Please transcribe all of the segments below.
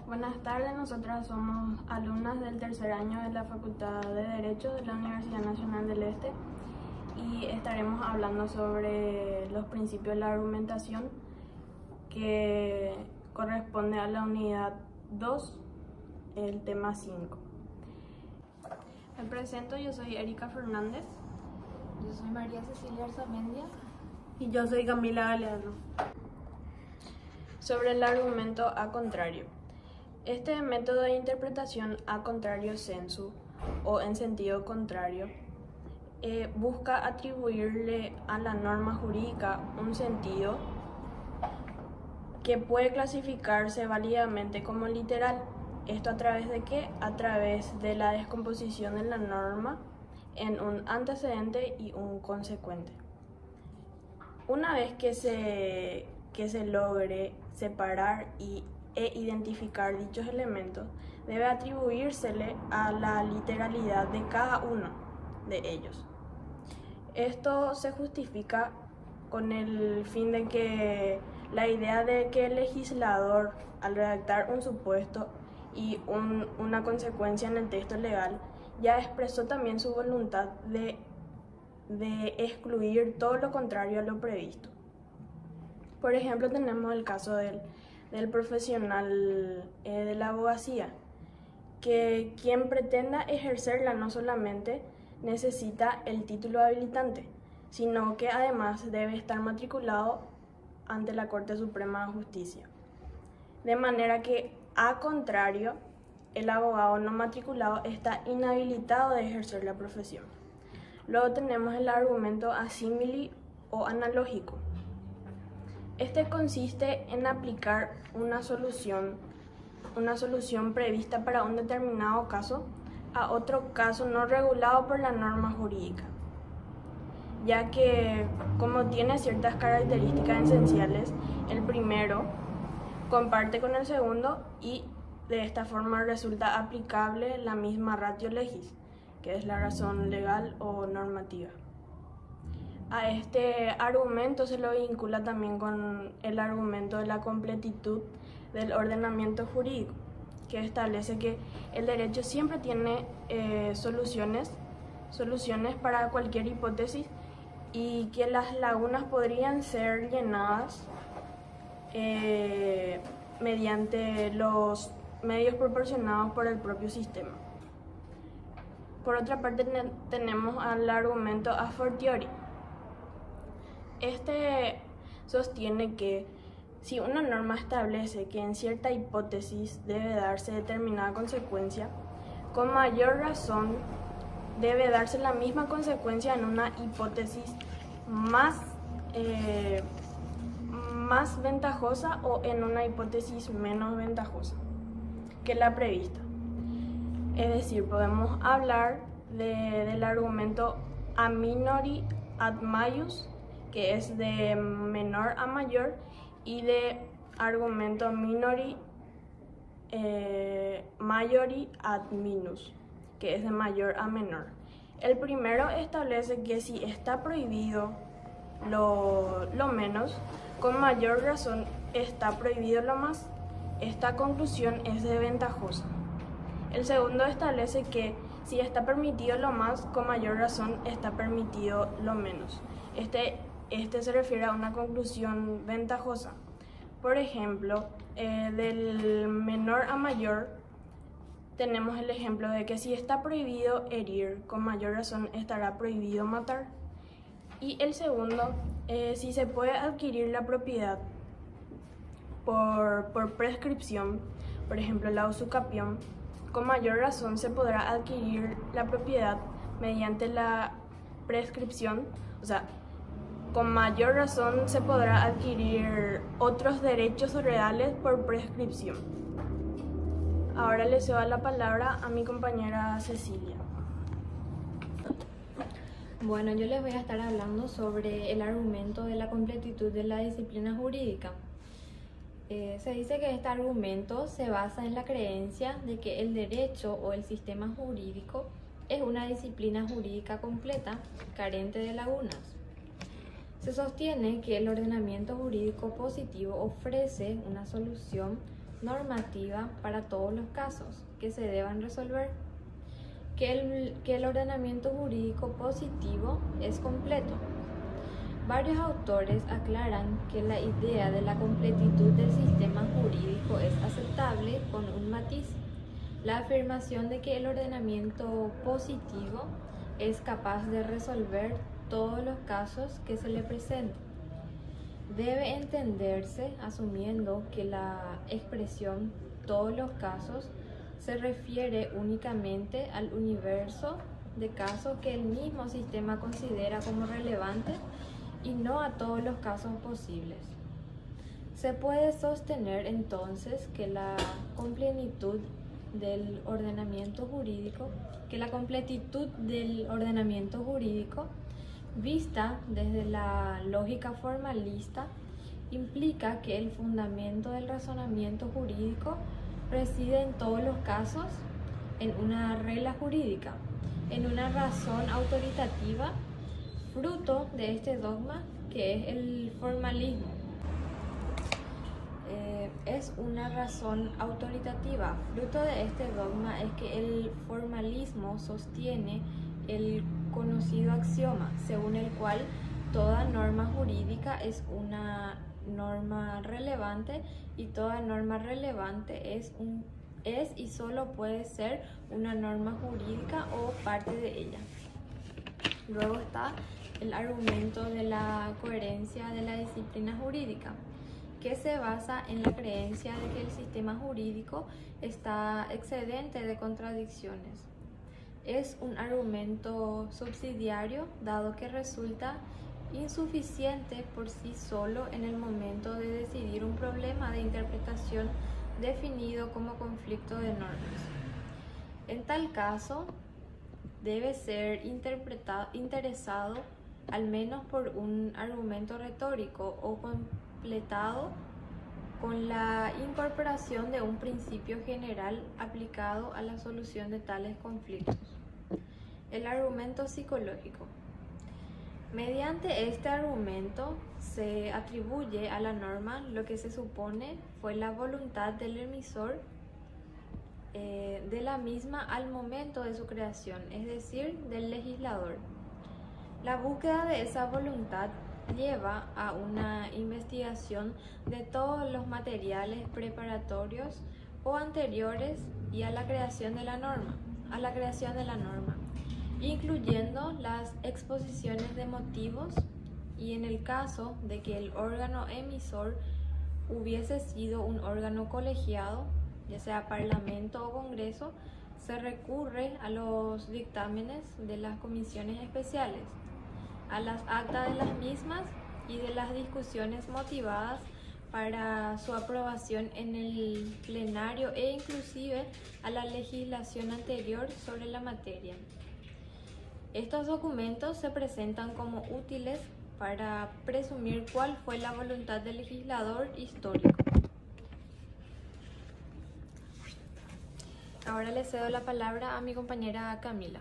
Buenas tardes, nosotras somos alumnas del tercer año de la Facultad de Derecho de la Universidad Nacional del Este y estaremos hablando sobre los principios de la argumentación que corresponde a la unidad 2, el tema 5. Me presento, yo soy Erika Fernández. Yo soy María Cecilia Arzamendia. Y yo soy Camila Galeano. Sobre el argumento a contrario. Este método de interpretación a contrario sensu o en sentido contrario busca atribuirle a la norma jurídica un sentido que puede clasificarse válidamente como literal. ¿Esto a través de qué? A través de la descomposición de la norma en un antecedente y un consecuente. Una vez que se logre separar e identificar dichos elementos, debe atribuírsele a la literalidad de cada uno de ellos. Esto se justifica con el fin de que la idea de que el legislador, al redactar un supuesto y una consecuencia en el texto legal, ya expresó también su voluntad de excluir todo lo contrario a lo previsto. Por ejemplo, tenemos el caso del profesional de la abogacía, que quien pretenda ejercerla no solamente necesita el título habilitante, sino que además debe estar matriculado ante la Corte Suprema de Justicia. De manera que, a contrario, el abogado no matriculado está inhabilitado de ejercer la profesión. Luego tenemos el argumento asímili o analógico. Este consiste en aplicar una solución prevista para un determinado caso a otro caso no regulado por la norma jurídica, ya que, como tiene ciertas características esenciales, el primero comparte con el segundo y de esta forma resulta aplicable la misma ratio legis, que es la razón legal o normativa. A este argumento se lo vincula también con el argumento de la completitud del ordenamiento jurídico, que establece que el derecho siempre tiene soluciones para cualquier hipótesis y que las lagunas podrían ser llenadas mediante los medios proporcionados por el propio sistema. Por otra parte, tenemos al argumento a fortiori. Este sostiene que si una norma establece que en cierta hipótesis debe darse determinada consecuencia, con mayor razón debe darse la misma consecuencia en una hipótesis más ventajosa o en una hipótesis menos ventajosa que la prevista. Es decir, podemos hablar del argumento a minori ad maius, que es de menor a mayor, y de argumento majori ad minus, que es de mayor a menor. El primero establece que si está prohibido lo menos, con mayor razón está prohibido lo más. Esta conclusión es desventajosa. El segundo establece que si está permitido lo más, con mayor razón está permitido lo menos. Este se refiere a una conclusión ventajosa. Por ejemplo, del menor a mayor, tenemos el ejemplo de que si está prohibido herir, con mayor razón estará prohibido matar. Y el segundo, si se puede adquirir la propiedad por prescripción, por ejemplo la usucapión, con mayor razón se podrá adquirir la propiedad mediante la prescripción, o sea, con mayor razón se podrá adquirir otros derechos reales por prescripción. Ahora le cedo la palabra a mi compañera Cecilia. Bueno, yo les voy a estar hablando sobre el argumento de la completitud de la disciplina jurídica. Se dice que este argumento se basa en la creencia de que el derecho o el sistema jurídico es una disciplina jurídica completa, carente de lagunas. Se sostiene que el ordenamiento jurídico positivo ofrece una solución normativa para todos los casos que se deban resolver, que el ordenamiento jurídico positivo es completo. Varios autores aclaran que la idea de la completitud del sistema jurídico es aceptable con un matiz: la afirmación de que el ordenamiento positivo es capaz de resolver todos los casos que se le presenten. Debe entenderse asumiendo que la expresión todos los casos se refiere únicamente al universo de casos que el mismo sistema considera como relevantes y no a todos los casos posibles. Se puede sostener entonces que la completitud del ordenamiento jurídico, vista desde la lógica formalista, implica que el fundamento del razonamiento jurídico reside en todos los casos en una regla jurídica, en una razón autoritativa, fruto de este dogma que es el formalismo. Es una razón autoritativa. Fruto de este dogma es que el formalismo sostiene el conocido axioma según el cual toda norma jurídica es una norma relevante y toda norma relevante es y solo puede ser una norma jurídica o parte de ella. Luego está el argumento de la coherencia de la disciplina jurídica, que se basa en la creencia de que el sistema jurídico está excedente de contradicciones. Es un argumento subsidiario, dado que resulta insuficiente por sí solo en el momento de decidir un problema de interpretación definido como conflicto de normas. En tal caso, debe ser interesado al menos por un argumento retórico o completado con la incorporación de un principio general aplicado a la solución de tales conflictos. El argumento psicológico. Mediante este argumento se atribuye a la norma lo que se supone fue la voluntad del emisor de la misma al momento de su creación, es decir, del legislador. La búsqueda de esa voluntad lleva a una investigación de todos los materiales preparatorios o anteriores y a la creación de la norma, incluyendo las exposiciones de motivos, y en el caso de que el órgano emisor hubiese sido un órgano colegiado, ya sea Parlamento o Congreso, se recurre a los dictámenes de las comisiones especiales, a las actas de las mismas y de las discusiones motivadas para su aprobación en el plenario e inclusive a la legislación anterior sobre la materia. Estos documentos se presentan como útiles para presumir cuál fue la voluntad del legislador histórico. Ahora le cedo la palabra a mi compañera Camila.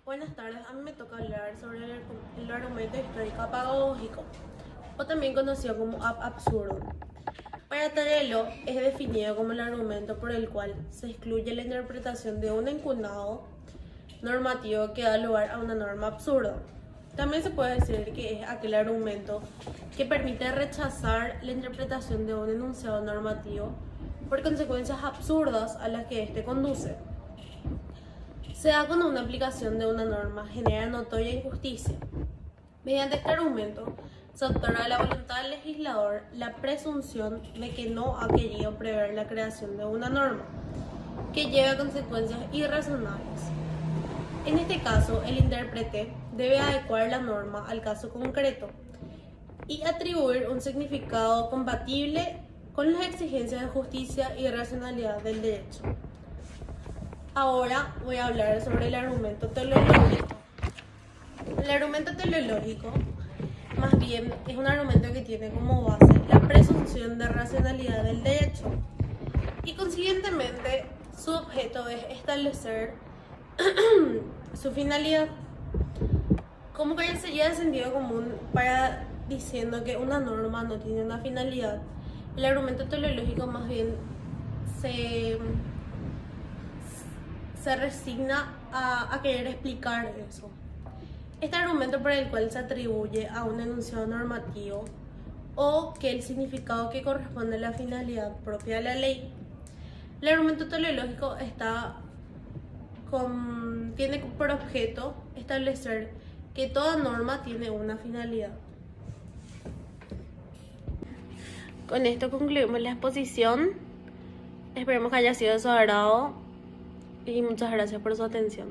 Buenas tardes, a mí me toca hablar sobre el argumento histórico apagógico, o también conocido como absurdo. Para Tarello es definido como el argumento por el cual se excluye la interpretación de un encunado normativo que da lugar a una norma absurda. También se puede decir que es aquel argumento que permite rechazar la interpretación de un enunciado normativo por consecuencias absurdas a las que éste conduce. Se da cuando una aplicación de una norma genera notoria injusticia. Mediante este argumento se otorga a la voluntad del legislador la presunción de que no ha querido prever la creación de una norma que lleve a consecuencias irrazonables. En este caso, el intérprete debe adecuar la norma al caso concreto y atribuir un significado compatible con las exigencias de justicia y racionalidad del derecho. Ahora voy a hablar sobre el argumento teleológico. El argumento teleológico, más bien, es un argumento que tiene como base la presunción de racionalidad del derecho y, consiguientemente, su objeto es establecer su finalidad. Como que sería de sentido común para diciendo que una norma no tiene una finalidad, El argumento teleológico más bien se resigna a querer explicar eso. Este argumento por el cual se atribuye a un enunciado normativo o que el significado que corresponde a la finalidad propia de la ley. El argumento teleológico tiene por objeto establecer que toda norma tiene una finalidad. Con esto concluimos la exposición. Esperemos que haya sido de su agrado y muchas gracias por su atención.